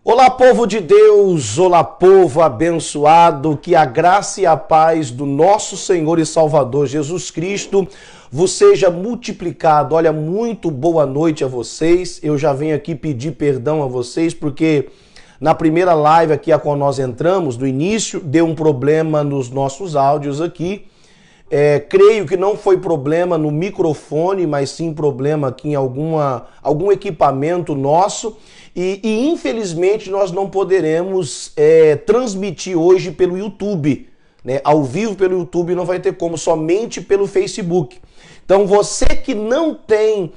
Olá, povo de Deus, olá, povo abençoado, que a graça e a paz do nosso Senhor e Salvador Jesus Cristo vos seja multiplicado. Olha, muito boa noite a vocês. Eu já venho aqui pedir perdão a vocês, porque na primeira live aqui a qual nós entramos, do início, deu um problema nos nossos áudios aqui. Creio que não foi problema no microfone, mas sim problema aqui em algum equipamento nosso. E infelizmente nós não poderemos transmitir hoje pelo YouTube, né? Ao vivo pelo YouTube não vai ter como, somente pelo Facebook. Então você que não tem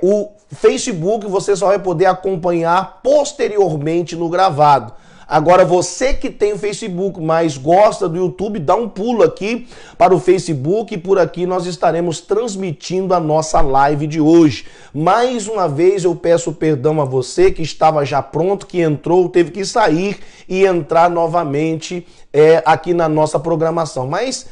o Facebook, você só vai poder acompanhar posteriormente no gravado. Agora, você que tem o Facebook, mas gosta do YouTube, dá um pulo aqui para o Facebook e por aqui nós estaremos transmitindo a nossa live de hoje. Mais uma vez eu peço perdão a você que estava já pronto, que entrou, teve que sair e entrar novamente aqui na nossa programação. Mas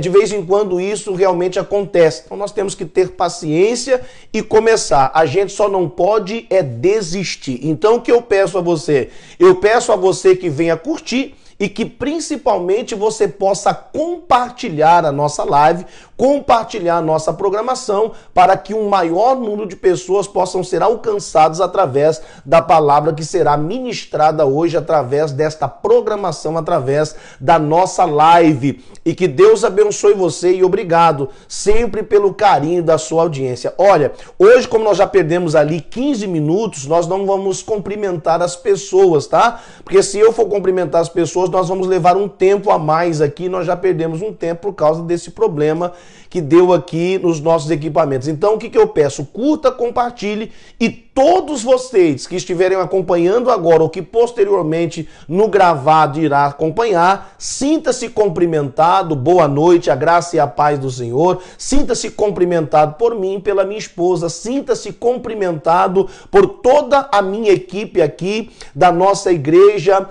de vez em quando isso realmente acontece. Então nós temos que ter paciência e começar. A gente só não pode desistir. Então o que eu peço a você? Eu peço a você que venha curtir e que principalmente você possa compartilhar a nossa live, compartilhar a nossa programação, para que um maior número de pessoas possam ser alcançadas através da palavra que será ministrada hoje, através desta programação, através da nossa live. E que Deus abençoe você e obrigado sempre pelo carinho da sua audiência. Olha, hoje, como nós já perdemos ali 15 minutos, nós não vamos cumprimentar as pessoas, tá? Porque se eu for cumprimentar as pessoas, nós vamos levar um tempo a mais aqui, nós já perdemos um tempo por causa desse problema que deu aqui nos nossos equipamentos. Então o que eu peço? Curta, compartilhe e todos vocês que estiverem acompanhando agora ou que posteriormente no gravado irá acompanhar, sinta-se cumprimentado, boa noite, a graça e a paz do Senhor, sinta-se cumprimentado por mim, pela minha esposa, sinta-se cumprimentado por toda a minha equipe aqui da nossa igreja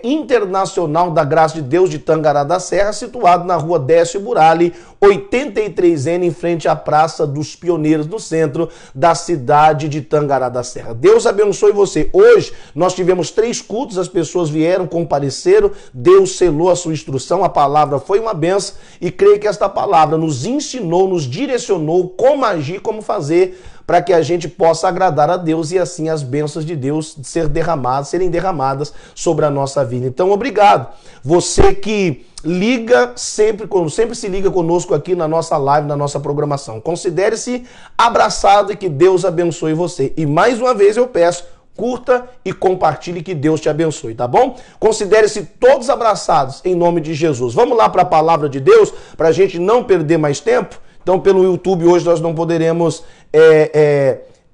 internacional da Graça de Deus de Tangará da Serra, situado na rua Décio Burali, 83N, em frente à Praça dos Pioneiros, no centro da cidade de Tangará da Serra. Deus abençoe você. Hoje nós tivemos 3 cultos, as pessoas vieram, compareceram, Deus selou a sua instrução, a palavra foi uma benção e creio que esta palavra nos ensinou, nos direcionou como agir, como fazer, para que a gente possa agradar a Deus e assim as bênçãos de Deus serem derramadas sobre a nossa vida. Então, obrigado. Você que sempre se liga conosco aqui na nossa live, na nossa programação. Considere-se abraçado e que Deus abençoe você. E mais uma vez eu peço, curta e compartilhe, que Deus te abençoe, tá bom? Considere-se todos abraçados em nome de Jesus. Vamos lá para a palavra de Deus, para a gente não perder mais tempo. Então, pelo YouTube hoje nós não poderemos,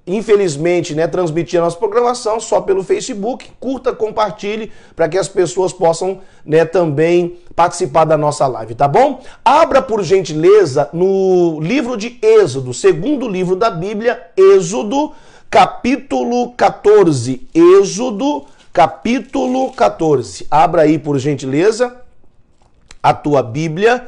infelizmente, transmitir a nossa programação, só pelo Facebook. Curta, compartilhe, para que as pessoas possam também participar da nossa live, tá bom? Abra, por gentileza, no livro de Êxodo, segundo livro da Bíblia, Êxodo, capítulo 14. Êxodo, capítulo 14. Abra aí, por gentileza, a tua Bíblia.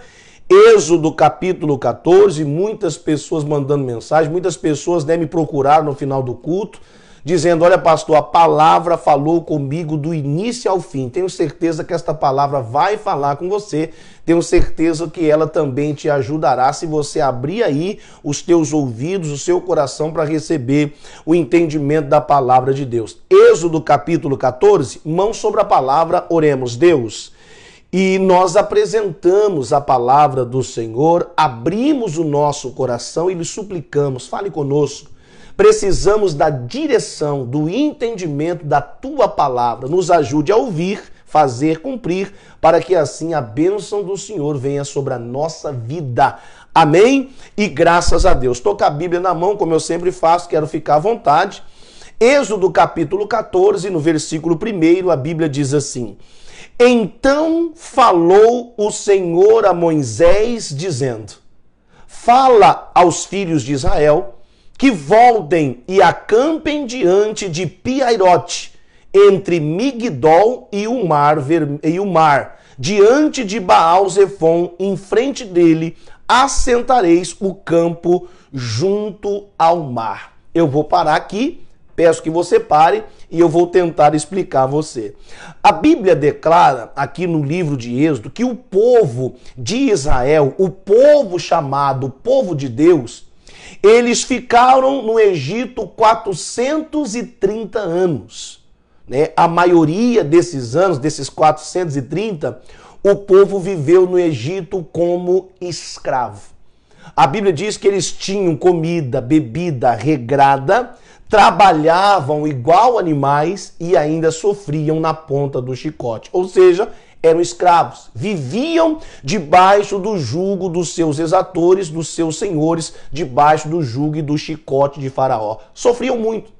Êxodo capítulo 14, muitas pessoas mandando mensagem, muitas pessoas me procuraram no final do culto, dizendo, olha pastor, a palavra falou comigo do início ao fim. Tenho certeza que esta palavra vai falar com você, tenho certeza que ela também te ajudará se você abrir aí os teus ouvidos, o seu coração para receber o entendimento da palavra de Deus. Êxodo capítulo 14, mão sobre a palavra, oremos. Deus, e nós apresentamos a palavra do Senhor, abrimos o nosso coração e lhe suplicamos, fale conosco. Precisamos da direção, do entendimento da tua palavra. Nos ajude a ouvir, fazer, cumprir, para que assim a bênção do Senhor venha sobre a nossa vida. Amém? E graças a Deus. Estou com a Bíblia na mão, como eu sempre faço, quero ficar à vontade. Êxodo capítulo 14, no versículo 1, a Bíblia diz assim: então falou o Senhor a Moisés, dizendo, fala aos filhos de Israel que voltem e acampem diante de Piairote, entre Migdol e o mar, diante de Baal-Zefon, em frente dele, assentareis o campo junto ao mar. Eu vou parar aqui Peço que você pare e eu vou tentar explicar a você. A Bíblia declara aqui no livro de Êxodo que o povo de Israel, o povo chamado povo de Deus, eles ficaram no Egito 430 anos. Né? A maioria desses anos, desses 430, o povo viveu no Egito como escravo. A Bíblia diz que eles tinham comida, bebida regrada, trabalhavam igual animais e ainda sofriam na ponta do chicote. Ou seja, eram escravos, viviam debaixo do jugo dos seus exatores, dos seus senhores, debaixo do jugo e do chicote de Faraó. Sofriam muito.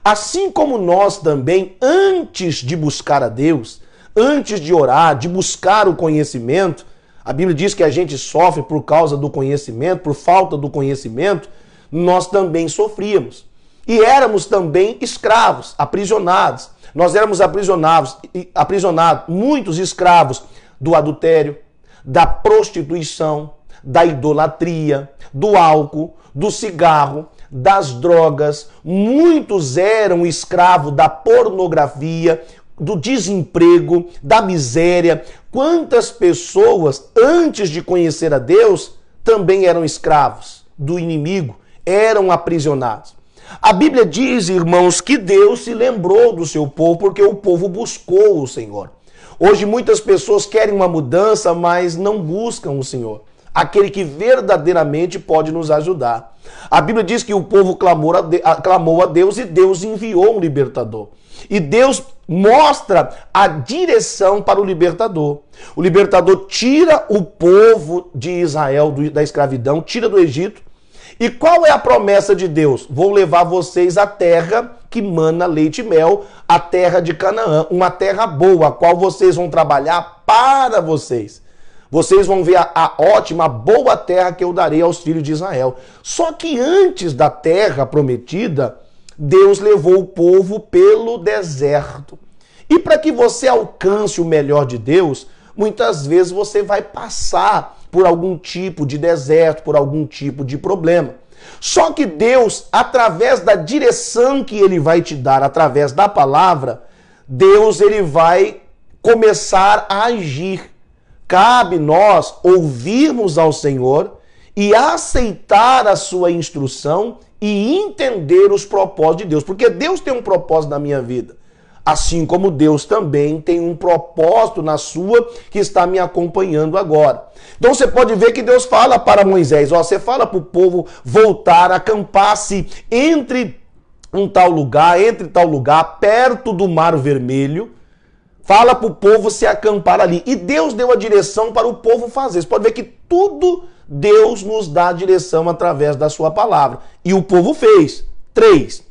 Assim como nós também, antes de buscar a Deus, antes de orar, de buscar o conhecimento, a Bíblia diz que a gente sofre por causa do conhecimento, por falta do conhecimento, nós também sofríamos. E éramos também escravos, aprisionados. Nós éramos aprisionados, muitos escravos do adultério, da prostituição, da idolatria, do álcool, do cigarro, das drogas. Muitos eram escravos da pornografia, do desemprego, da miséria. Quantas pessoas, antes de conhecer a Deus, também eram escravos do inimigo, eram aprisionados. A Bíblia diz, irmãos, que Deus se lembrou do seu povo porque o povo buscou o Senhor. Hoje muitas pessoas querem uma mudança, mas não buscam o Senhor, aquele que verdadeiramente pode nos ajudar. A Bíblia diz que o povo clamou a Deus e Deus enviou um libertador. E Deus mostra a direção para o libertador. O libertador tira o povo de Israel da escravidão, tira do Egito. E qual é a promessa de Deus? Vou levar vocês à terra que mana leite e mel, a terra de Canaã, uma terra boa, a qual vocês vão trabalhar para vocês. Vocês vão ver a ótima, boa terra que eu darei aos filhos de Israel. Só que antes da terra prometida, Deus levou o povo pelo deserto. E para que você alcance o melhor de Deus, muitas vezes você vai passar por algum tipo de deserto, por algum tipo de problema. Só que Deus, através da direção que Ele vai te dar, através da palavra, Deus ele vai começar a agir. Cabe nós ouvirmos ao Senhor e aceitar a sua instrução e entender os propósitos de Deus. Porque Deus tem um propósito na minha vida. Assim como Deus também tem um propósito na sua que está me acompanhando agora. Então você pode ver que Deus fala para Moisés, você fala para o povo voltar, acampar-se entre tal lugar, perto do Mar Vermelho. Fala para o povo se acampar ali. E Deus deu a direção para o povo fazer. Você pode ver que tudo Deus nos dá a direção através da sua palavra. E o povo fez. 3.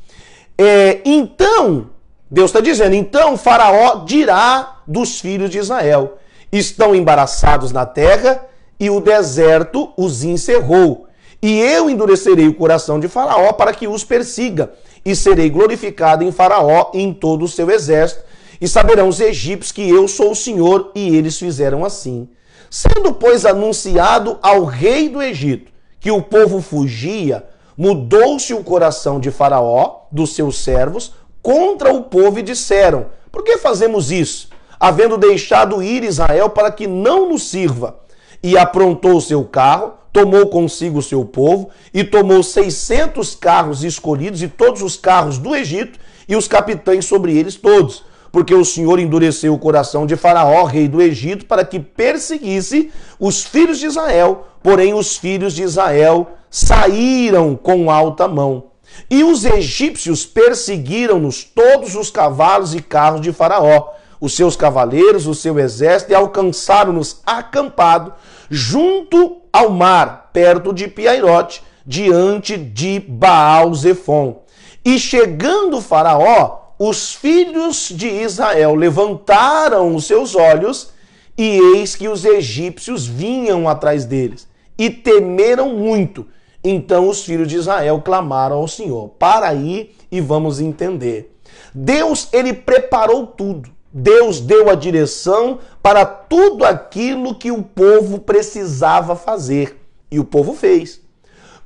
Então, Deus está dizendo, então Faraó dirá dos filhos de Israel, estão embaraçados na terra e o deserto os encerrou. E eu endurecerei o coração de Faraó para que os persiga. E serei glorificado em Faraó e em todo o seu exército. E saberão os egípcios que eu sou o Senhor, e eles fizeram assim. Sendo, pois, anunciado ao rei do Egito que o povo fugia, mudou-se o coração de Faraó, dos seus servos, contra o povo e disseram, por que fazemos isso? Havendo deixado ir Israel para que não nos sirva. E aprontou o seu carro, tomou consigo o seu povo, e tomou 600 carros escolhidos, e todos os carros do Egito, e os capitães sobre eles todos. Porque o Senhor endureceu o coração de Faraó, rei do Egito, para que perseguisse os filhos de Israel. Porém, os filhos de Israel saíram com alta mão. E os egípcios perseguiram-nos todos os cavalos e carros de Faraó, os seus cavaleiros, o seu exército, e alcançaram-nos acampado junto ao mar, perto de Piairote, diante de Baal-Zefon. E chegando Faraó, os filhos de Israel levantaram os seus olhos, e eis que os egípcios vinham atrás deles, e temeram muito. Então os filhos de Israel clamaram ao Senhor. Para aí e vamos entender. Deus, ele preparou tudo. Deus deu a direção para tudo aquilo que o povo precisava fazer. E o povo fez.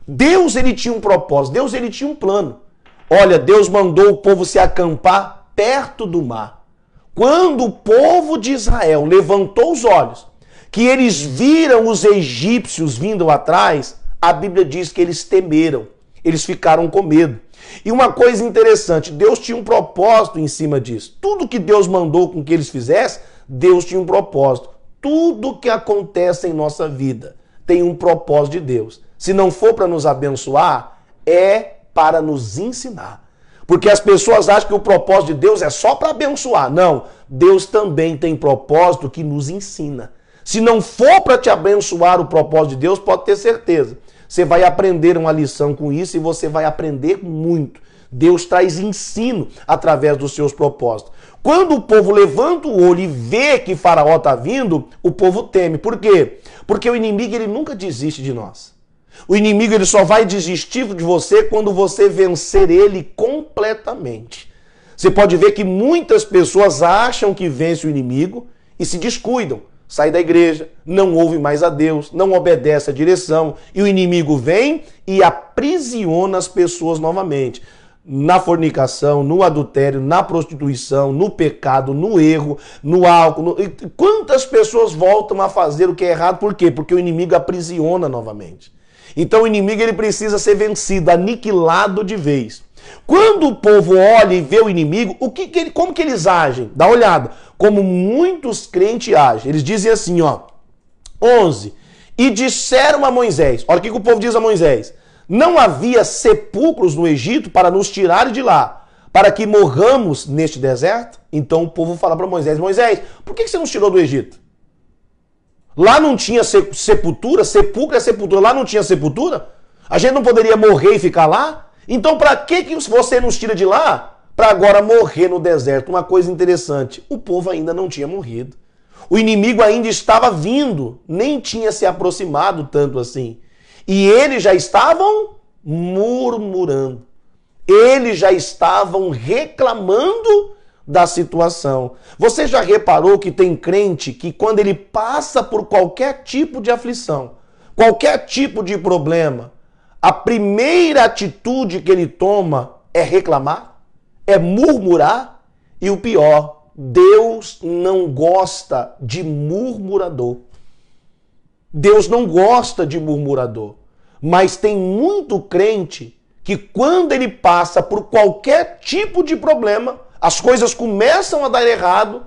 Deus, ele tinha um propósito. Deus, ele tinha um plano. Olha, Deus mandou o povo se acampar perto do mar. Quando o povo de Israel levantou os olhos, que eles viram os egípcios vindo atrás, a Bíblia diz que eles temeram, eles ficaram com medo. E uma coisa interessante, Deus tinha um propósito em cima disso. Tudo que Deus mandou com que eles fizessem, Deus tinha um propósito. Tudo que acontece em nossa vida tem um propósito de Deus. Se não for para nos abençoar, é para nos ensinar. Porque as pessoas acham que o propósito de Deus é só para abençoar. Não, Deus também tem propósito que nos ensina. Se não for para te abençoar o propósito de Deus, pode ter certeza. Você vai aprender uma lição com isso e você vai aprender muito. Deus traz ensino através dos seus propósitos. Quando o povo levanta o olho e vê que Faraó está vindo, o povo teme. Por quê? Porque o inimigo ele nunca desiste de nós. O inimigo ele só vai desistir de você quando você vencer ele completamente. Você pode ver que muitas pessoas acham que vence o inimigo e se descuidam. Sai da igreja, não ouve mais a Deus, não obedece à direção, e o inimigo vem e aprisiona as pessoas novamente. Na fornicação, no adultério, na prostituição, no pecado, no erro, no álcool. Quantas pessoas voltam a fazer o que é errado? Por quê? Porque o inimigo aprisiona novamente. Então o inimigo ele precisa ser vencido, aniquilado de vez. Quando o povo olha e vê o inimigo, como que eles agem? Dá uma olhada. Como muitos crentes agem. Eles dizem assim, ó. 11. E disseram a Moisés. Olha o que o povo diz a Moisés. Não havia sepulcros no Egito para nos tirar de lá, para que morramos neste deserto? Então o povo fala para Moisés. Moisés, por que você nos tirou do Egito? Lá não tinha sepultura? Sepulcro é sepultura. Lá não tinha sepultura? A gente não poderia morrer e ficar lá? Então, para que você nos tira de lá? Para agora morrer no deserto. Uma coisa interessante, o povo ainda não tinha morrido. O inimigo ainda estava vindo, nem tinha se aproximado tanto assim. E eles já estavam murmurando. Eles já estavam reclamando da situação. Você já reparou que tem crente que quando ele passa por qualquer tipo de aflição, qualquer tipo de problema, a primeira atitude que ele toma é reclamar, é murmurar e o pior, Deus não gosta de murmurador. Deus não gosta de murmurador. Mas tem muito crente que quando ele passa por qualquer tipo de problema, as coisas começam a dar errado,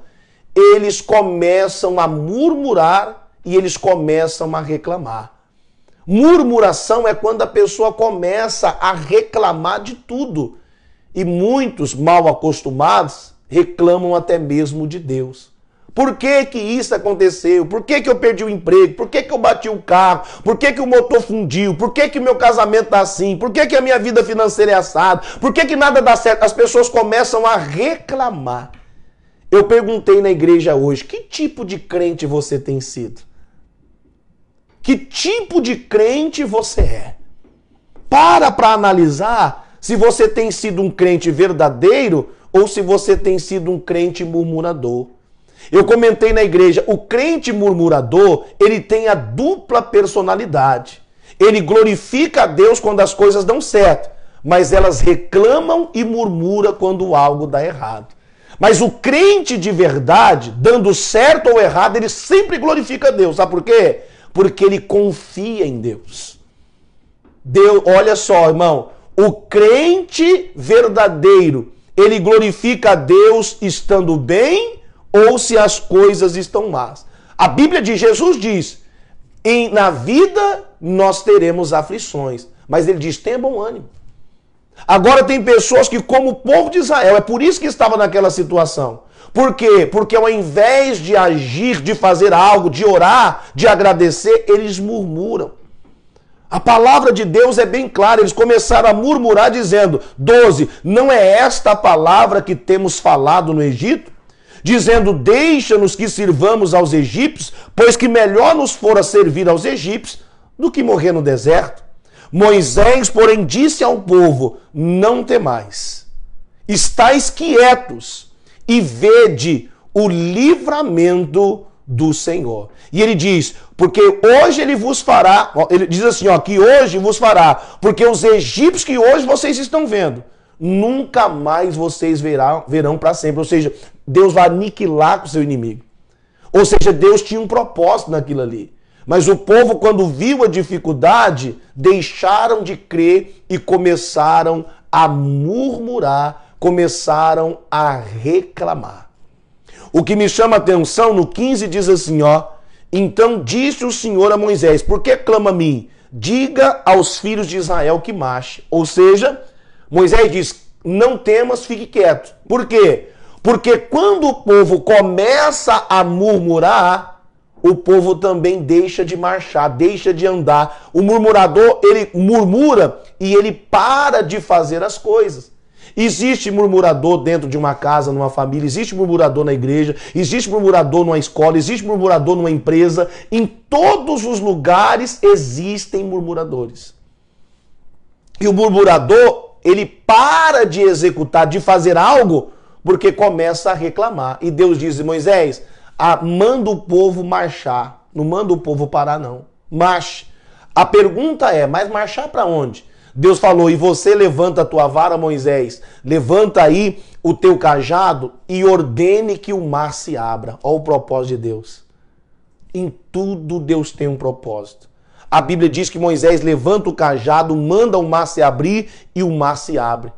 eles começam a murmurar e eles começam a reclamar. Murmuração é quando a pessoa começa a reclamar de tudo. E muitos mal acostumados reclamam até mesmo de Deus. Por que que isso aconteceu? Por que que eu perdi o emprego? Por que que eu bati o carro? Por que que o motor fundiu? Por que que o meu casamento está assim? Por que que a minha vida financeira é assada? Por que que nada dá certo? As pessoas começam a reclamar. Eu perguntei na igreja hoje, que tipo de crente você tem sido? Que tipo de crente você é? Para analisar se você tem sido um crente verdadeiro ou se você tem sido um crente murmurador. Eu comentei na igreja, o crente murmurador, ele tem a dupla personalidade. Ele glorifica a Deus quando as coisas dão certo, mas elas reclamam e murmuram quando algo dá errado. Mas o crente de verdade, dando certo ou errado, ele sempre glorifica a Deus. Sabe por quê? Porque ele confia em Deus. Deus, olha só, irmão, o crente verdadeiro, ele glorifica a Deus estando bem ou se as coisas estão más. A Bíblia de Jesus diz, na vida nós teremos aflições, mas ele diz, tenha bom ânimo. Agora tem pessoas que, como o povo de Israel, é por isso que estava naquela situação. Por quê? Porque ao invés de agir, de fazer algo, de orar, de agradecer, eles murmuram. A palavra de Deus é bem clara, eles começaram a murmurar dizendo, 12, não é esta a palavra que temos falado no Egito? Dizendo, deixa-nos que sirvamos aos egípcios, pois que melhor nos fora servir aos egípcios do que morrer no deserto. Moisés, porém, disse ao povo, não temais, estais quietos, e vede o livramento do Senhor. E ele diz, porque hoje ele vos fará, ele diz assim, ó, que hoje vos fará, porque os egípcios que hoje vocês estão vendo, nunca mais vocês verão para sempre. Ou seja, Deus vai aniquilar com o seu inimigo. Ou seja, Deus tinha um propósito naquilo ali. Mas o povo, quando viu a dificuldade, deixaram de crer e começaram a murmurar, começaram a reclamar. O que me chama a atenção, no 15 diz assim, ó: então disse o Senhor a Moisés, por que clama a mim? Diga aos filhos de Israel que marche. Ou seja, Moisés diz, não temas, fique quieto. Por quê? Porque quando o povo começa a murmurar, o povo também deixa de marchar, deixa de andar. O murmurador, ele murmura e ele para de fazer as coisas. Existe murmurador dentro de uma casa, numa família, existe murmurador na igreja, existe murmurador numa escola, existe murmurador numa empresa. Em todos os lugares existem murmuradores. E o murmurador, ele para de executar, de fazer algo, porque começa a reclamar. E Deus diz, Moisés, manda o povo marchar. Não manda o povo parar, não. Marche. A pergunta é, mas marchar para onde? Deus falou, e você levanta a tua vara, Moisés, levanta aí o teu cajado e ordene que o mar se abra. Olha o propósito de Deus. Em tudo Deus tem um propósito. A Bíblia diz que Moisés levanta o cajado, manda o mar se abrir e o mar se abre.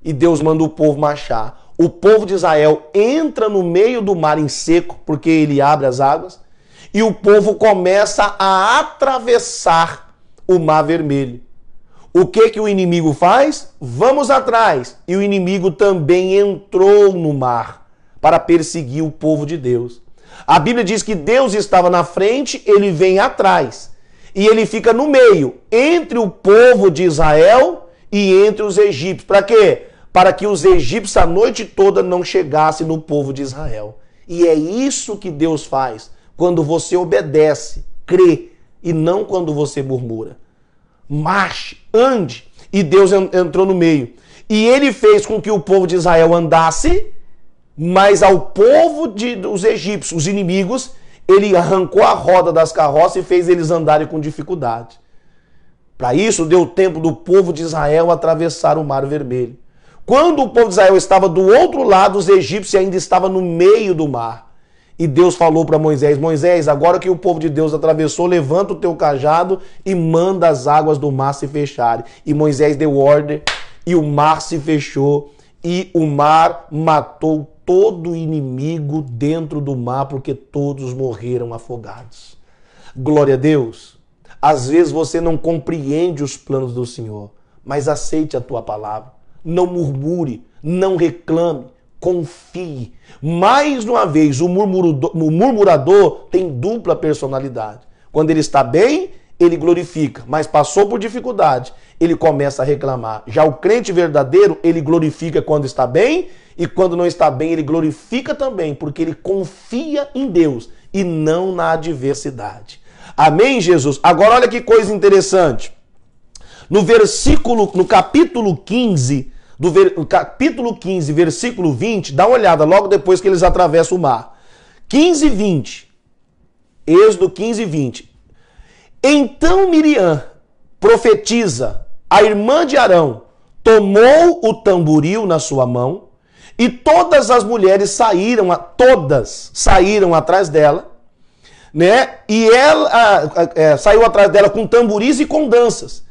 E Deus manda o povo marchar. O povo de Israel entra no meio do mar em seco, porque ele abre as águas, e o povo começa a atravessar o mar vermelho. O que o inimigo faz? Vamos atrás. E o inimigo também entrou no mar para perseguir o povo de Deus. A Bíblia diz que Deus estava na frente, ele vem atrás. E ele fica no meio, entre o povo de Israel e entre os egípcios. Para quê? Para que os egípcios a noite toda não chegassem no povo de Israel. E é isso que Deus faz quando você obedece, crê, e não quando você murmura. Marche, ande. E Deus entrou no meio. E ele fez com que o povo de Israel andasse, mas ao povo dos egípcios, os inimigos, ele arrancou a roda das carroças e fez eles andarem com dificuldade. Para isso, deu tempo do povo de Israel atravessar o Mar Vermelho. Quando o povo de Israel estava do outro lado, os egípcios ainda estavam no meio do mar. E Deus falou para Moisés, Moisés, agora que o povo de Deus atravessou, levanta o teu cajado e manda as águas do mar se fecharem. E Moisés deu ordem e o mar se fechou e o mar matou todo o inimigo dentro do mar, porque todos morreram afogados. Glória a Deus. Às vezes você não compreende os planos do Senhor, mas aceite a tua palavra. Não murmure, não reclame, confie. Mais uma vez, o murmurador tem dupla personalidade. Quando ele está bem, ele glorifica, mas passou por dificuldade, ele começa a reclamar. Já o crente verdadeiro, ele glorifica quando está bem, e quando não está bem, ele glorifica também, porque ele confia em Deus e não na adversidade. Amém, Jesus? Agora olha que coisa interessante. No capítulo 15, capítulo 15, versículo 20, dá uma olhada logo depois que eles atravessam o mar. 15 e 20. Êxodo 15 e 20. Então Miriam, profetiza, a irmã de Arão, tomou o tamboril na sua mão e todas as mulheres saíram atrás dela, né? E ela saiu atrás dela com tamboris e com danças.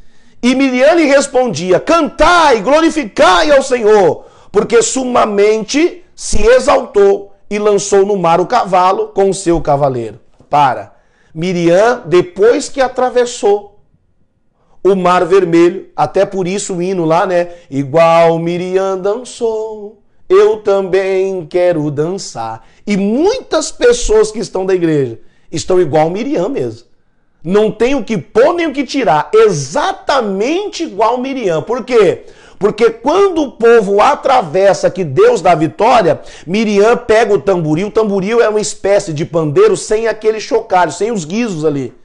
E Miriam lhe respondia, cantai, glorificai ao Senhor, porque sumamente se exaltou e lançou no mar o cavalo com o seu cavaleiro. Miriam, depois que atravessou o Mar Vermelho, até por isso o hino lá, né? Igual Miriam dançou, eu também quero dançar. E muitas pessoas que estão da igreja estão igual Miriam mesmo. Não tem o que pôr nem o que tirar. Exatamente igual Miriam. Por quê? Porque quando o povo atravessa, que Deus dá vitória, Miriam pega o tamboril. O tamboril é uma espécie de pandeiro sem aquele chocalho, sem os guizos ali.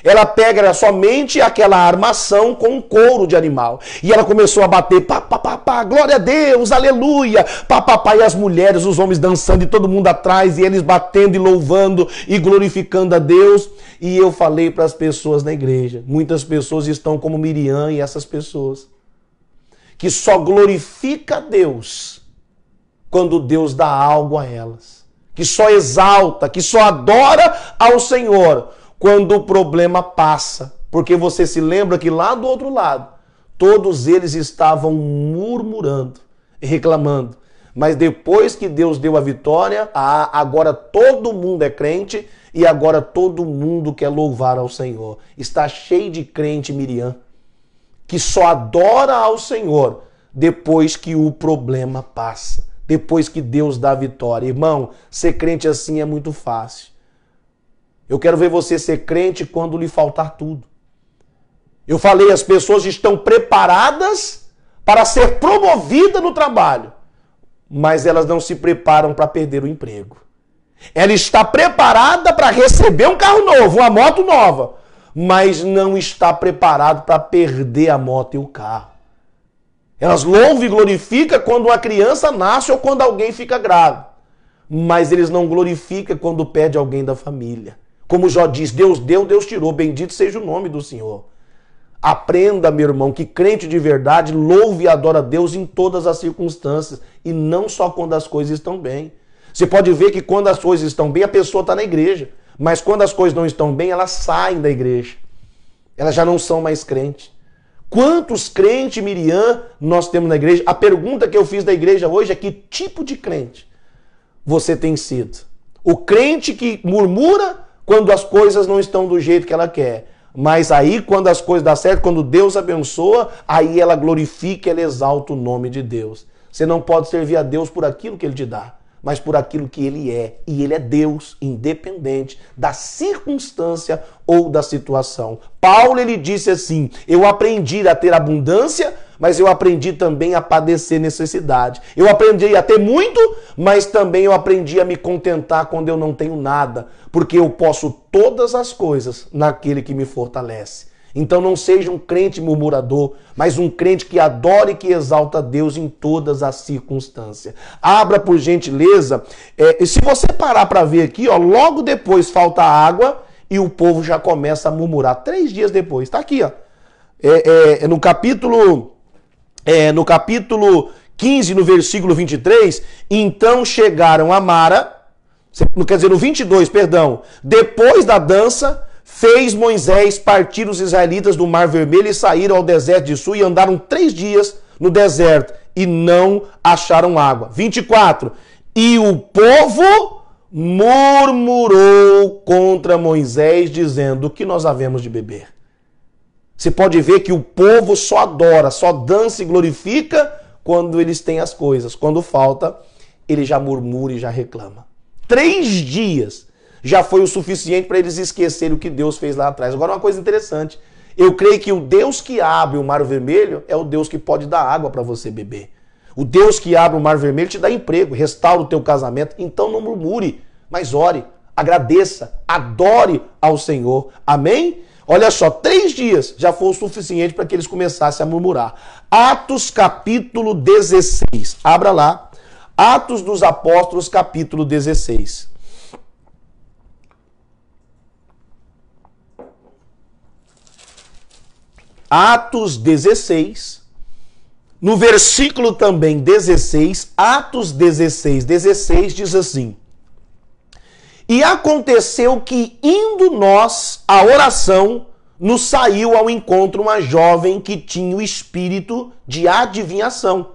Ela pega somente aquela armação com um couro de animal. E ela começou a bater, pá, pá, pá, pá, glória a Deus, aleluia, pá, pá, pá, e as mulheres, os homens dançando e todo mundo atrás, e eles batendo e louvando e glorificando a Deus. E eu falei para as pessoas na igreja, muitas pessoas estão como Miriam e essas pessoas, que só glorifica a Deus quando Deus dá algo a elas, que só exalta, que só adora ao Senhor quando o problema passa. Porque você se lembra que lá do outro lado, todos eles estavam murmurando e reclamando. Mas depois que Deus deu a vitória, agora todo mundo é crente e agora todo mundo quer louvar ao Senhor. Está cheio de crente, Miriam, que só adora ao Senhor depois que o problema passa, depois que Deus dá a vitória. Irmão, ser crente assim é muito fácil. Eu quero ver você ser crente quando lhe faltar tudo. Eu falei, as pessoas estão preparadas para ser promovidas no trabalho, mas elas não se preparam para perder o emprego. Ela está preparada para receber um carro novo, uma moto nova, mas não está preparada para perder a moto e o carro. Elas louvam e glorificam quando uma criança nasce ou quando alguém fica grávido, mas eles não glorificam quando perde alguém da família. Como Jó diz, Deus deu, Deus tirou, bendito seja o nome do Senhor. Aprenda, meu irmão, que crente de verdade louve e adora a Deus em todas as circunstâncias e não só quando as coisas estão bem. Você pode ver que quando as coisas estão bem, a pessoa está na igreja, mas quando as coisas não estão bem, elas saem da igreja. Elas já não são mais crentes. Quantos crentes, Miriam, nós temos na igreja? A pergunta que eu fiz da igreja hoje é: que tipo de crente você tem sido? O crente que murmura quando as coisas não estão do jeito que ela quer. Mas aí, quando as coisas dão certo, quando Deus abençoa, aí ela glorifica, ela exalta o nome de Deus. Você não pode servir a Deus por aquilo que Ele te dá, mas por aquilo que Ele é. E Ele é Deus, independente da circunstância ou da situação. Paulo, ele disse assim: eu aprendi a ter abundância, mas eu aprendi também a padecer necessidade. Eu aprendi a ter muito, mas também eu aprendi a me contentar quando eu não tenho nada, porque eu posso todas as coisas naquele que me fortalece. Então não seja um crente murmurador, mas um crente que adora e que exalta a Deus em todas as circunstâncias. Abra, por gentileza, se você parar para ver aqui, ó, logo depois falta água e o povo já começa a murmurar. 3 dias depois, está aqui, ó. No capítulo 15, no versículo 23, então chegaram a Mara, quer dizer, no 22, perdão, depois da dança, fez Moisés partir os israelitas do Mar Vermelho e saíram ao deserto de Sul e andaram 3 dias no deserto e não acharam água. 24, e o povo murmurou contra Moisés, dizendo: o que nós havemos de beber? Você pode ver que o povo só adora, só dança e glorifica quando eles têm as coisas. Quando falta, ele já murmura e já reclama. 3 dias já foi o suficiente para eles esquecerem o que Deus fez lá atrás. Agora, uma coisa interessante. Eu creio que o Deus que abre o Mar Vermelho é o Deus que pode dar água para você beber. O Deus que abre o Mar Vermelho te dá emprego, restaura o teu casamento. Então não murmure, mas ore, agradeça, adore ao Senhor. Amém? Olha só, 3 dias já foi o suficiente para que eles começassem a murmurar. Atos capítulo 16. Abra lá. Atos dos Apóstolos capítulo 16. Atos 16. No versículo também 16, Atos 16, 16 diz assim: e aconteceu que, indo nós à oração, nos saiu ao encontro uma jovem que tinha o espírito de adivinhação,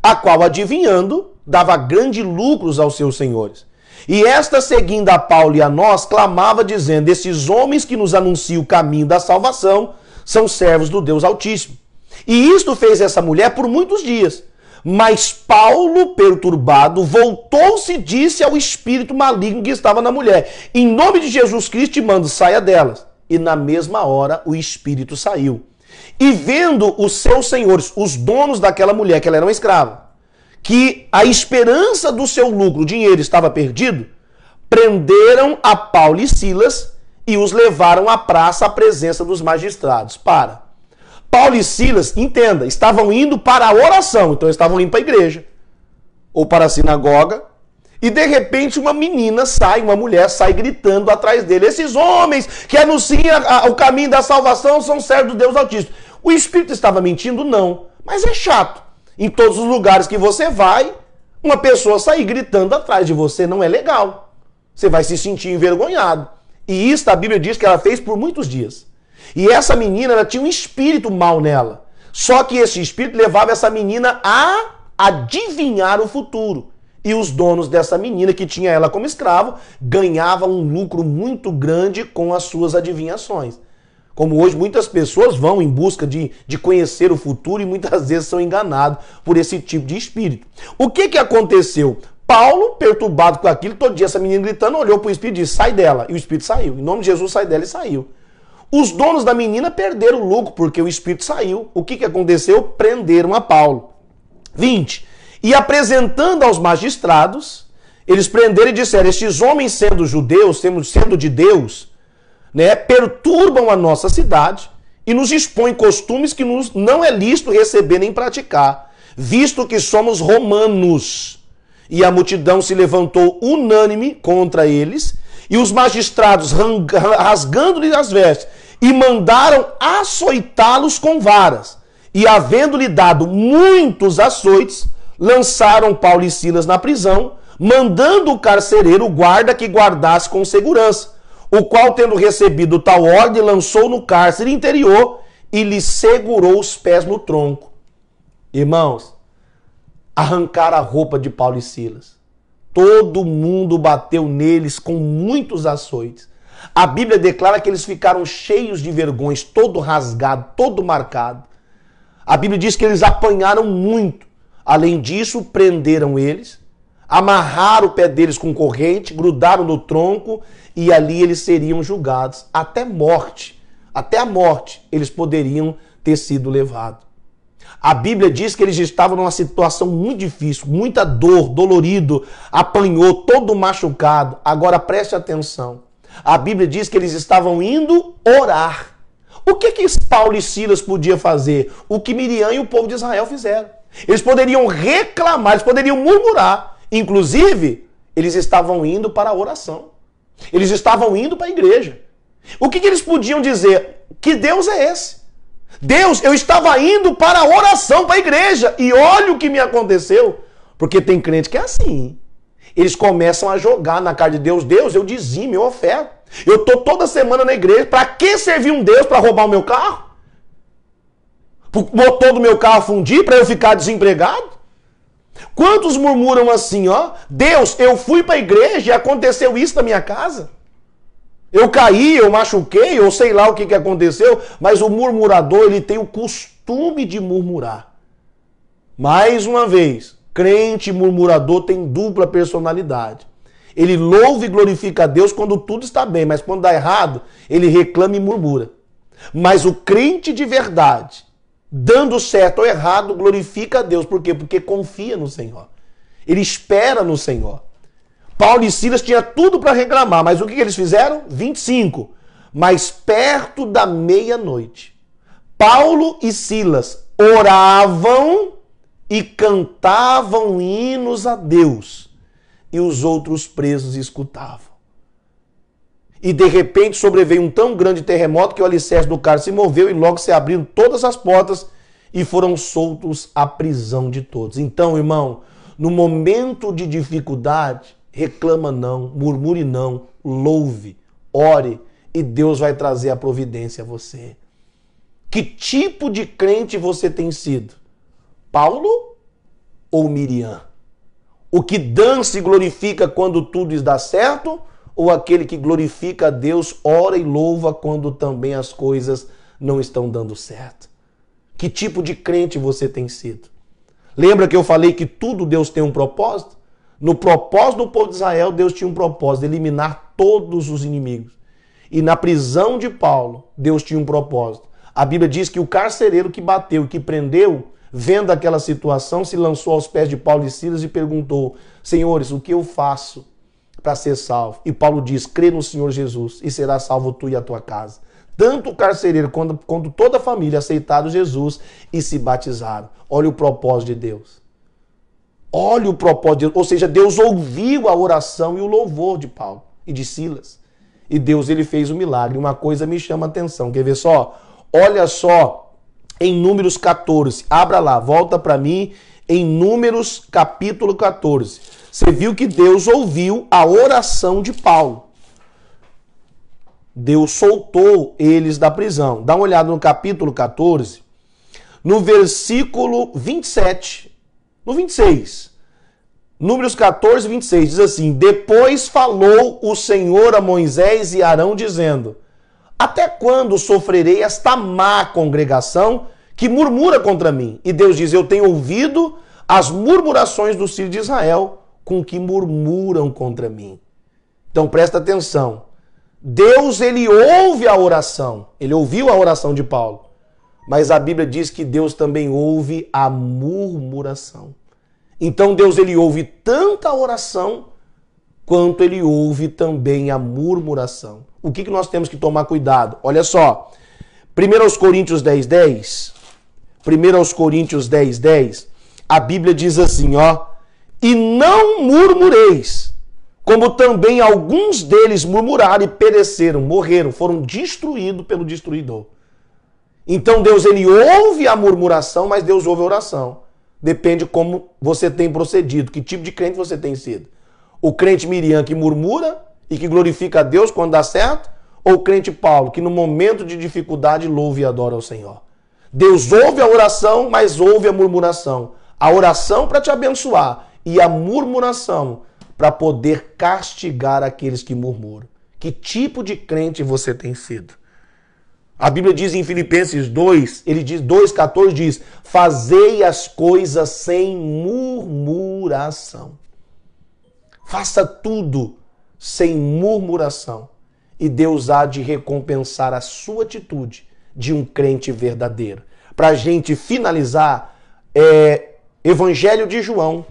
a qual, adivinhando, dava grandes lucros aos seus senhores. E esta, seguindo a Paulo e a nós, clamava, dizendo: esses homens que nos anunciam o caminho da salvação são servos do Deus Altíssimo. E isto fez essa mulher por muitos dias. Mas Paulo, perturbado, voltou-se e disse ao espírito maligno que estava na mulher: em nome de Jesus Cristo te mando, saia delas. E na mesma hora o espírito saiu. E vendo os seus senhores, os donos daquela mulher, que ela era uma escrava, que a esperança do seu lucro, o dinheiro, estava perdido, prenderam a Paulo e Silas e os levaram à praça à presença dos magistrados. Paulo e Silas, entenda, estavam indo para a oração, então estavam indo para a igreja ou para a sinagoga, e de repente uma mulher sai gritando atrás dele: esses homens que anunciam o caminho da salvação são servos do Deus Altíssimo. O espírito estava mentindo? Não, mas é chato. Em todos os lugares que você vai, uma pessoa sair gritando atrás de você não é legal. Você vai se sentir envergonhado. E isso a Bíblia diz que ela fez por muitos dias. E essa menina, ela tinha um espírito mau nela. Só que esse espírito levava essa menina a adivinhar o futuro. E os donos dessa menina, que tinha ela como escravo, ganhavam um lucro muito grande com as suas adivinhações. Como hoje muitas pessoas vão em busca de conhecer o futuro e muitas vezes são enganados por esse tipo de espírito. O que aconteceu? Paulo, perturbado com aquilo, todo dia essa menina gritando, olhou para o espírito e disse, sai dela. E o espírito saiu. Em nome de Jesus, sai dela, e saiu. Os donos da menina perderam o lucro porque o espírito saiu. O que aconteceu? Prenderam a Paulo. 20. E apresentando aos magistrados, eles prenderam e disseram, estes homens sendo judeus, sendo de Deus, né, perturbam a nossa cidade e nos expõem costumes que nos não é lícito receber nem praticar, visto que somos romanos. E a multidão se levantou unânime contra eles, e os magistrados, rasgando-lhe as vestes, e mandaram açoitá-los com varas. E havendo-lhe dado muitos açoites, lançaram Paulo e Silas na prisão, mandando o carcereiro, o guarda, que guardasse com segurança, o qual, tendo recebido tal ordem, lançou no cárcere interior e lhe segurou os pés no tronco. Irmãos, arrancaram a roupa de Paulo e Silas. Todo mundo bateu neles com muitos açoites. A Bíblia declara que eles ficaram cheios de vergões, todo rasgado, todo marcado. A Bíblia diz que eles apanharam muito. Além disso, prenderam eles, amarraram o pé deles com corrente, grudaram no tronco e ali eles seriam julgados. Até morte, até a morte, eles poderiam ter sido levados. A Bíblia diz que eles estavam numa situação muito difícil, muita dor, dolorido, apanhou, todo machucado. Agora preste atenção. A Bíblia diz que eles estavam indo orar. O que Paulo e Silas podiam fazer? O que Miriam e o povo de Israel fizeram. Eles poderiam reclamar, eles poderiam murmurar. Inclusive, eles estavam indo para a oração. Eles estavam indo para a igreja. O que eles podiam dizer? Que Deus é esse? Deus, eu estava indo para a oração, para a igreja, e olha o que me aconteceu. Porque tem crente que é assim. Eles começam a jogar na cara de Deus. Deus, eu dizimo, eu oferto. Eu estou toda semana na igreja. Para que servir um Deus para roubar o meu carro? Para o motor do meu carro fundir? Para eu ficar desempregado? Quantos murmuram assim, ó? Deus, eu fui para a igreja e aconteceu isso na minha casa. Eu caí, eu machuquei, eu sei lá o que aconteceu, mas o murmurador, ele tem o costume de murmurar. Mais uma vez, crente murmurador tem dupla personalidade. Ele louva e glorifica a Deus quando tudo está bem, mas quando dá errado, ele reclama e murmura. Mas o crente de verdade, dando certo ou errado, glorifica a Deus. Por quê? Porque confia no Senhor. Ele espera no Senhor. Paulo e Silas tinham tudo para reclamar, mas o que eles fizeram? 25. Mas perto da meia-noite, Paulo e Silas oravam e cantavam hinos a Deus, e os outros presos escutavam. E de repente sobreveio um tão grande terremoto que o alicerce do cárcere se moveu e logo se abriram todas as portas e foram soltos à prisão de todos. Então, irmão, no momento de dificuldade, reclama não, murmure não, louve, ore e Deus vai trazer a providência a você. Que tipo de crente você tem sido? Paulo ou Miriam? O que dança e glorifica quando tudo dá certo? Ou aquele que glorifica a Deus, ora e louva quando também as coisas não estão dando certo? Que tipo de crente você tem sido? Lembra que eu falei que tudo Deus tem um propósito? No propósito do povo de Israel, Deus tinha um propósito, de eliminar todos os inimigos. E na prisão de Paulo, Deus tinha um propósito. A Bíblia diz que o carcereiro que bateu e que prendeu, vendo aquela situação, se lançou aos pés de Paulo e Silas e perguntou: Senhores, o que eu faço para ser salvo? E Paulo diz: crê no Senhor Jesus e será salvo tu e a tua casa. Tanto o carcereiro quanto toda a família aceitaram Jesus e se batizaram. Olha o propósito de Deus. Olha o propósito de Deus. Ou seja, Deus ouviu a oração e o louvor de Paulo e de Silas. E Deus, ele fez o milagre. Uma coisa me chama a atenção. Quer ver só? Olha só em Números 14. Abra lá, volta para mim em Números capítulo 14. Você viu que Deus ouviu a oração de Paulo. Deus soltou eles da prisão. Dá uma olhada no capítulo 14, no versículo 27, no 26. Números 14, 26, diz assim: Depois falou o Senhor a Moisés e Arão, dizendo: Até quando sofrerei esta má congregação que murmura contra mim? E Deus diz: Eu tenho ouvido as murmurações dos filhos de Israel, com que murmuram contra mim. Então presta atenção. Deus, ele ouve a oração. Ele ouviu a oração de Paulo. Mas a Bíblia diz que Deus também ouve a murmuração. Então Deus, ele ouve tanta oração quanto ele ouve também a murmuração. O que nós temos que tomar cuidado? Olha só. 1 Coríntios 10, 10. 1 Coríntios 10, 10. A Bíblia diz assim, ó. E não murmureis, como também alguns deles murmuraram e pereceram, morreram, foram destruídos pelo destruidor. Então Deus, ele ouve a murmuração, mas Deus ouve a oração. Depende como você tem procedido, que tipo de crente você tem sido. O crente Miriam que murmura e que glorifica a Deus quando dá certo, ou o crente Paulo que no momento de dificuldade louva e adora ao Senhor. Deus ouve a oração, mas ouve a murmuração. A oração para te abençoar e a murmuração para poder castigar aqueles que murmuram. Que tipo de crente você tem sido? A Bíblia diz em Filipenses 2, ele diz 2,14 diz: fazei as coisas sem murmuração. Faça tudo sem murmuração. E Deus há de recompensar a sua atitude de um crente verdadeiro. Para a gente finalizar, Evangelho de João,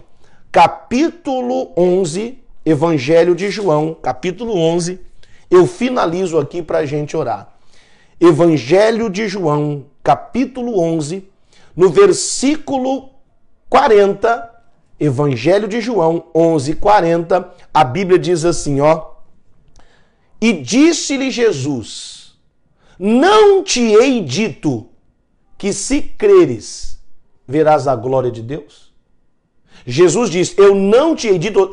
capítulo 11, Evangelho de João, capítulo 11, eu finalizo aqui para a gente orar. Evangelho de João, capítulo 11, no versículo 40, Evangelho de João 11, 40, a Bíblia diz assim, ó. E disse-lhe Jesus, não te hei dito que se creres, verás a glória de Deus? Jesus diz, eu não te hei dito,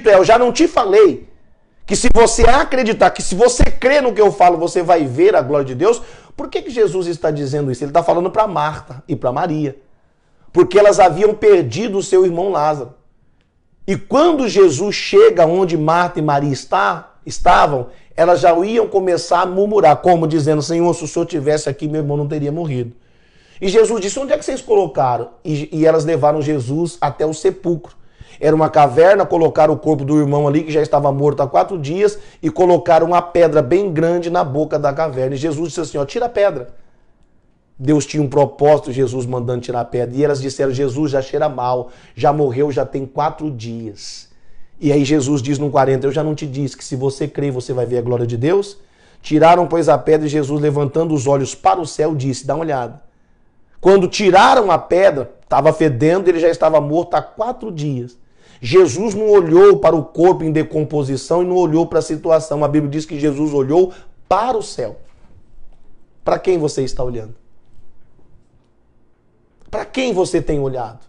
eu já não te falei, que se você acreditar, que se você crer no que eu falo, você vai ver a glória de Deus. Por que Jesus está dizendo isso? Ele está falando para Marta e para Maria. Porque elas haviam perdido o seu irmão Lázaro. E quando Jesus chega onde Marta e Maria estavam, elas já iam começar a murmurar, como dizendo, Senhor, se o Senhor estivesse aqui, meu irmão não teria morrido. E Jesus disse, onde é que vocês colocaram? E elas levaram Jesus até o sepulcro. Era uma caverna, colocaram o corpo do irmão ali, que já estava morto há 4 dias, e colocaram uma pedra bem grande na boca da caverna. E Jesus disse assim, ó, tira a pedra. Deus tinha um propósito, Jesus mandando tirar a pedra. E elas disseram, Jesus já cheira mal, já morreu, já tem 4 dias. E aí Jesus diz no 40, eu já não te disse que se você crer, você vai ver a glória de Deus? Tiraram, pois, a pedra e Jesus, levantando os olhos para o céu, disse, dá uma olhada. Quando tiraram a pedra, estava fedendo, ele já estava morto há 4 dias. Jesus não olhou para o corpo em decomposição e não olhou para a situação. A Bíblia diz que Jesus olhou para o céu. Para quem você está olhando? Para quem você tem olhado?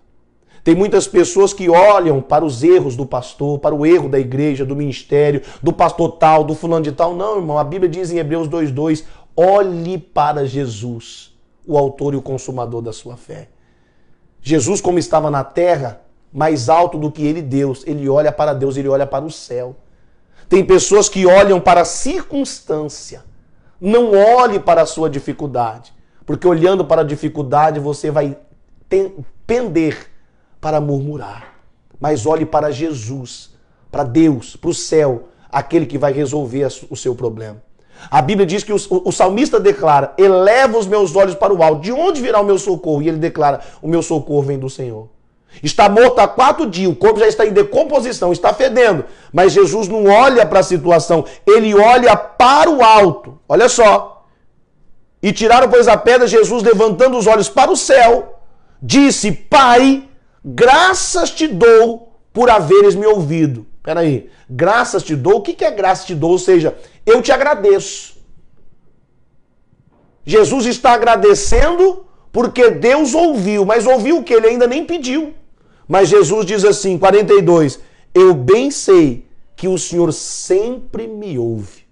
Tem muitas pessoas que olham para os erros do pastor, para o erro da igreja, do ministério, do pastor tal, do fulano de tal. Não, irmão, a Bíblia diz em Hebreus 2:2, olhe para Jesus, o autor e o consumador da sua fé. Jesus, como estava na terra, mais alto do que ele, Deus, ele olha para Deus, ele olha para o céu. Tem pessoas que olham para a circunstância, não olhe para a sua dificuldade, porque olhando para a dificuldade você vai pender para murmurar. Mas olhe para Jesus, para Deus, para o céu, aquele que vai resolver o seu problema. A Bíblia diz que o salmista declara, eleva os meus olhos para o alto, de onde virá o meu socorro? E ele declara, o meu socorro vem do Senhor. Está morto há 4 dias, o corpo já está em decomposição, está fedendo. Mas Jesus não olha para a situação, ele olha para o alto. Olha só. E tiraram, pois, a pedra, Jesus, levantando os olhos para o céu, disse, Pai, graças te dou por haveres me ouvido. Espera aí, graças te dou, o que é graças te dou? Ou seja, eu te agradeço. Jesus está agradecendo Porque Deus ouviu, mas ouviu o que ele ainda nem pediu. Mas Jesus diz assim, 42, eu bem sei que o Senhor sempre me ouve.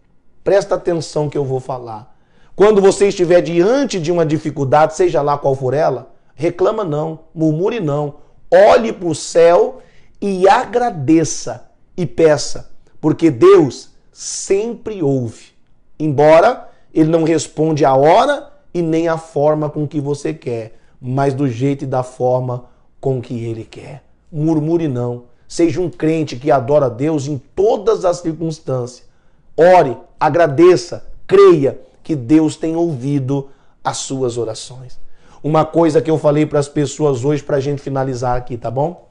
Presta atenção que eu vou falar. Quando você estiver diante de uma dificuldade, seja lá qual for ela, reclama não, murmure não. Olhe para o céu e agradeça e peça, porque Deus sempre ouve. Embora ele não responde a hora e nem a forma com que você quer, mas do jeito e da forma com que ele quer. Murmure não. Seja um crente que adora a Deus em todas as circunstâncias. Ore, agradeça, creia que Deus tem ouvido as suas orações. Uma coisa que eu falei para as pessoas hoje para a gente finalizar aqui, tá bom?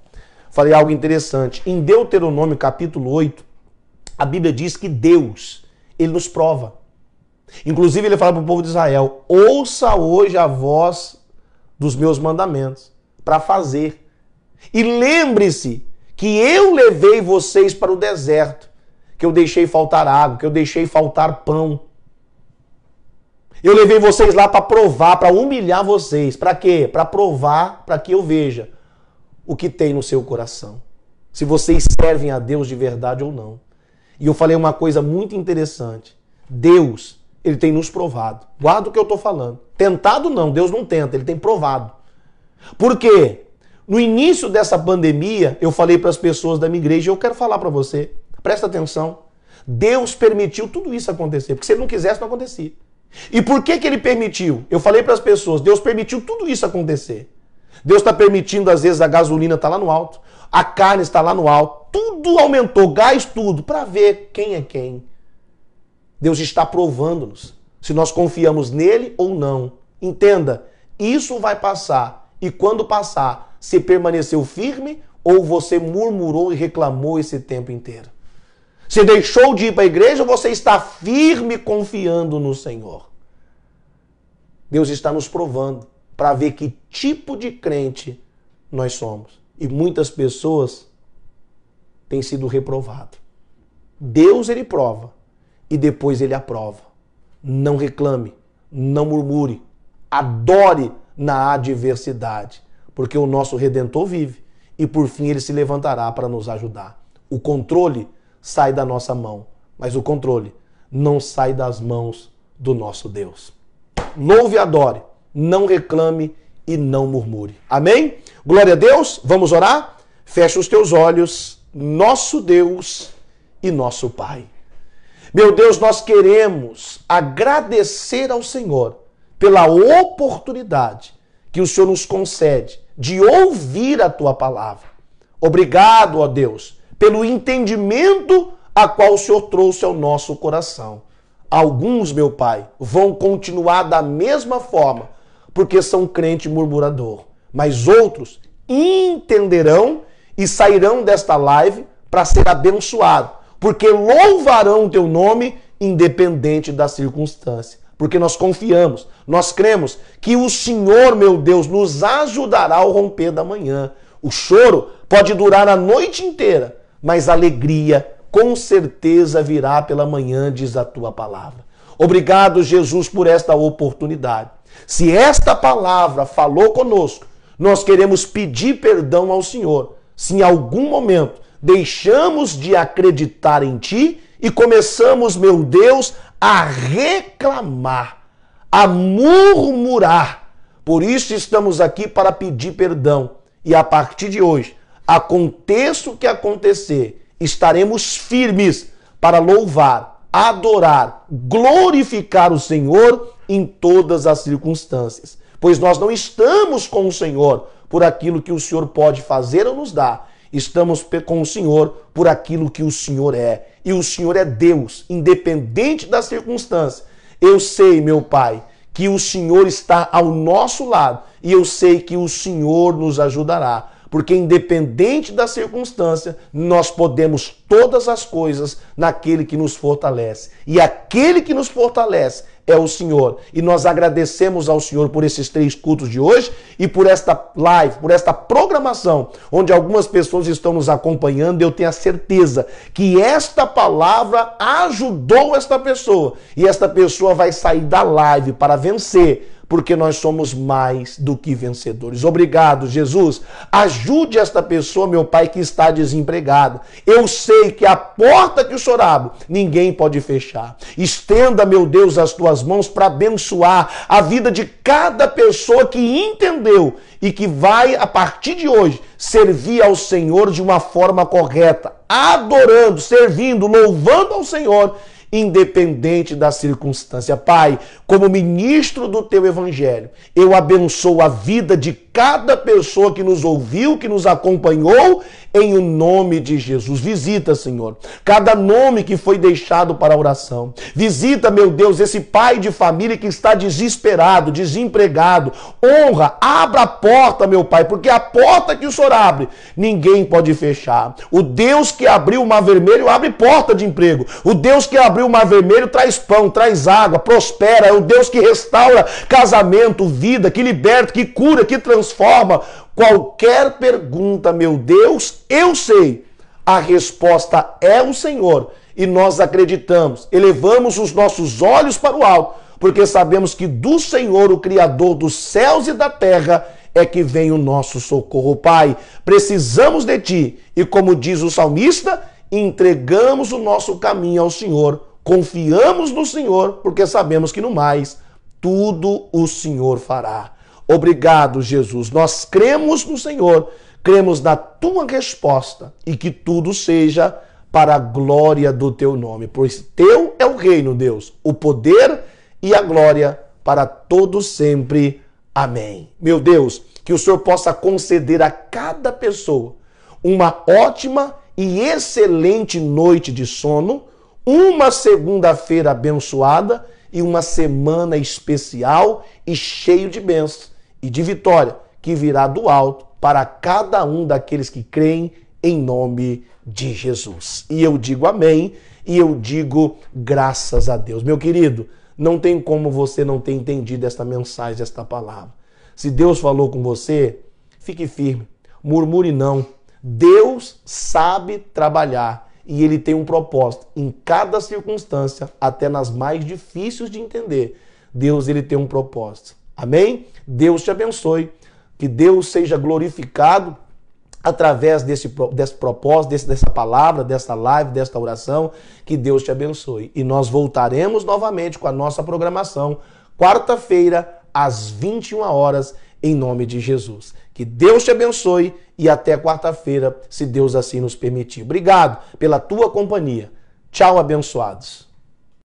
Falei algo interessante. Em Deuteronômio capítulo 8, a Bíblia diz que Deus, ele nos prova. Inclusive ele fala para o povo de Israel, ouça hoje a voz dos meus mandamentos para fazer. E lembre-se que eu levei vocês para o deserto, que eu deixei faltar água, que eu deixei faltar pão. Eu levei vocês lá para provar, para humilhar vocês. Para quê? Para provar, para que eu veja o que tem no seu coração. Se vocês servem a Deus de verdade ou não. E eu falei uma coisa muito interessante. Deus, ele tem nos provado. Guarda o que eu estou falando. Tentado não, Deus não tenta, ele tem provado. Por quê? No início dessa pandemia, eu falei para as pessoas da minha igreja, e eu quero falar para você, presta atenção, Deus permitiu tudo isso acontecer, porque se ele não quisesse, não acontecia. E por que ele permitiu? Eu falei para as pessoas, Deus permitiu tudo isso acontecer. Deus está permitindo, às vezes, a gasolina está lá no alto, a carne está lá no alto, tudo aumentou, gás, tudo, para ver quem é quem. Deus está provando-nos, se nós confiamos nele ou não. Entenda, isso vai passar, e quando passar, você permaneceu firme ou você murmurou e reclamou esse tempo inteiro? Você deixou de ir para a igreja ou você está firme confiando no Senhor? Deus está nos provando para ver que tipo de crente nós somos. E muitas pessoas têm sido reprovadas. Deus, ele prova e depois ele aprova. Não reclame, não murmure, adore na adversidade, porque o nosso Redentor vive e por fim ele se levantará para nos ajudar. O controle sai da nossa mão, mas o controle não sai das mãos do nosso Deus. Louve e adore, não reclame e não murmure. Amém? Glória a Deus, vamos orar? Fecha os teus olhos, nosso Deus e nosso Pai. Meu Deus, nós queremos agradecer ao Senhor pela oportunidade que o Senhor nos concede de ouvir a Tua palavra. Obrigado, ó Deus, pelo entendimento a qual o Senhor trouxe ao nosso coração. Alguns, meu Pai, vão continuar da mesma forma, porque são crente murmurador. Mas outros entenderão e sairão desta live para ser abençoados, porque louvarão o Teu nome independente da circunstância. Porque nós confiamos, nós cremos que o Senhor, meu Deus, nos ajudará ao romper da manhã. O choro pode durar a noite inteira, mas a alegria com certeza virá pela manhã, diz a Tua palavra. Obrigado, Jesus, por esta oportunidade. Se esta palavra falou conosco, nós queremos pedir perdão ao Senhor. Se em algum momento deixamos de acreditar em Ti e começamos, meu Deus, a reclamar, a murmurar. Por isso estamos aqui para pedir perdão. E a partir de hoje, aconteça o que acontecer, estaremos firmes para louvar, adorar, glorificar o Senhor em todas as circunstâncias. Pois nós não estamos com o Senhor por aquilo que o Senhor pode fazer ou nos dar. Estamos com o Senhor por aquilo que o Senhor é. E o Senhor é Deus, independente da circunstância. Eu sei, meu Pai, que o Senhor está ao nosso lado. E eu sei que o Senhor nos ajudará. Porque independente da circunstância, nós podemos todas as coisas naquele que nos fortalece. E aquele que nos fortalece é o Senhor. E nós agradecemos ao Senhor por esses 3 cultos de hoje e por esta live, por esta programação, onde algumas pessoas estão nos acompanhando. Eu tenho a certeza que esta palavra ajudou esta pessoa. E esta pessoa vai sair da live para vencer, porque nós somos mais do que vencedores. Obrigado, Jesus. Ajude esta pessoa, meu Pai, que está desempregada. Eu sei que a porta que o Senhor abre, ninguém pode fechar. Estenda, meu Deus, as tuas mãos para abençoar a vida de cada pessoa que entendeu e que vai, a partir de hoje, servir ao Senhor de uma forma correta, adorando, servindo, louvando ao Senhor, independente da circunstância. Pai, como ministro do teu evangelho, eu abençoo a vida de cada pessoa que nos ouviu, que nos acompanhou, em o nome de Jesus. Visita, Senhor, cada nome que foi deixado para a oração. Visita, meu Deus, esse pai de família que está desesperado, desempregado. Honra, abra a porta, meu Pai, porque a porta que o Senhor abre, ninguém pode fechar. O Deus que abriu o mar vermelho, abre porta de emprego. O Deus que abriu o mar vermelho, traz pão, traz água, prospera. É o Deus que restaura casamento, vida, que liberta, que cura, que transforma. Qualquer pergunta, meu Deus, eu sei. A resposta é o Senhor. E nós acreditamos, elevamos os nossos olhos para o alto, porque sabemos que do Senhor, o Criador dos céus e da terra, é que vem o nosso socorro. Pai, precisamos de Ti. E como diz o salmista, entregamos o nosso caminho ao Senhor. Confiamos no Senhor, porque sabemos que no mais, tudo o Senhor fará. Obrigado, Jesus. Nós cremos no Senhor, cremos na Tua resposta e que tudo seja para a glória do Teu nome. Pois Teu é o reino, Deus, o poder e a glória para todos sempre. Amém. Meu Deus, que o Senhor possa conceder a cada pessoa uma ótima e excelente noite de sono, uma segunda-feira abençoada e uma semana especial e cheio de bênçãos e de vitória que virá do alto para cada um daqueles que creem em nome de Jesus. E eu digo amém e eu digo graças a Deus. Meu querido, não tem como você não ter entendido esta mensagem, esta palavra. Se Deus falou com você, fique firme, murmure não. Deus sabe trabalhar e Ele tem um propósito em cada circunstância, até nas mais difíceis de entender. Deus, Ele tem um propósito. Amém? Deus te abençoe. Que Deus seja glorificado através desse propósito, dessa palavra, dessa live, desta oração. Que Deus te abençoe. E nós voltaremos novamente com a nossa programação, quarta-feira, às 21 horas, em nome de Jesus. Que Deus te abençoe e até quarta-feira, se Deus assim nos permitir. Obrigado pela tua companhia. Tchau, abençoados.